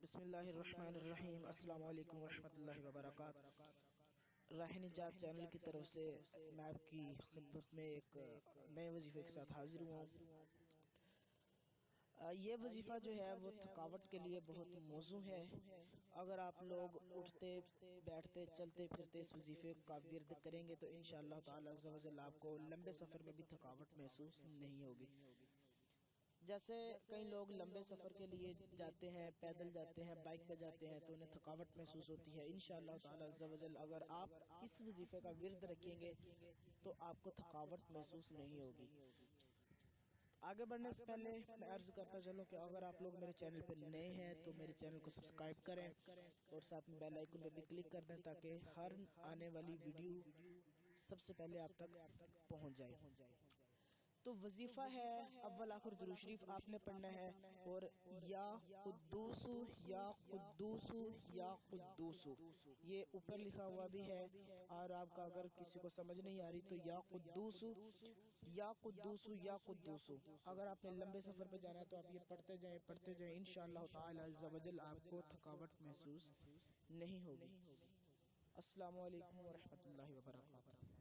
بسم اللہ الرحمن الرحیم۔ السلام علیکم ورحمۃ اللہ وبرکاتہ۔ راہ نجات چینل کی طرف سے میں آپ کی خدمت میں ایک نئے وظیفے کے ساتھ حاضر ہوا ہوں۔ یہ وظیفہ جو ہے وہ تھکاوٹ کے لیے بہت موزوں ہے۔ اگر آپ لوگ اٹھتے بیٹھتے چلتے پھرتے اس وظیفے کا ورد کریں گے تو انشاءاللہ تعالی عز و جل آپ کو لمبے سفر میں بھی تھکاوٹ محسوس نہیں ہوگی۔ جیسے کئی لوگ لمبے سفر کے لیے جاتے ہیں، پیدل جاتے ہیں، بائک پہ جاتے ہیں تو انہیں تھکاوٹ محسوس ہوتی ہے۔ انشاءاللہ تعالی عز و جل اگر آپ اس وظیفے کا ورد رکھیں گے تو آپ کو تھکاوٹ محسوس نہیں ہوگی۔ آگے بڑھنے سے پہلے میں عرض کرتا چلوں کہ اگر آپ لوگ میرے چینل پہ نئے ہیں تو میرے چینل کو سبسکرائب کریں اور ساتھ میں بیل آئیکن پہ بھی کلک کر دیں تاکہ ہر آنے والی ویڈیو سب سے پہلے آپ تک پہنچ جائے۔ تو وظیفہ ہے اول آخر درود شریف آپ نے پڑھنا ہے اور یا قدوس یا قدوس یا قدوس، یہ اوپر لکھا ہوا بھی ہے، اور آپ کا اگر کسی کو سمجھ نہیں آ رہی تو یا قدوس یا قدوس یا قدوس۔ اگر آپ نے لمبے سفر پہ جانا ہے تو آپ یہ پڑھتے جائیں انشاءاللہ تعالی عز و جل آپ کو تھکاوٹ محسوس نہیں ہوگی۔ السلام علیکم ورحمۃ اللہ وبرکاتہ۔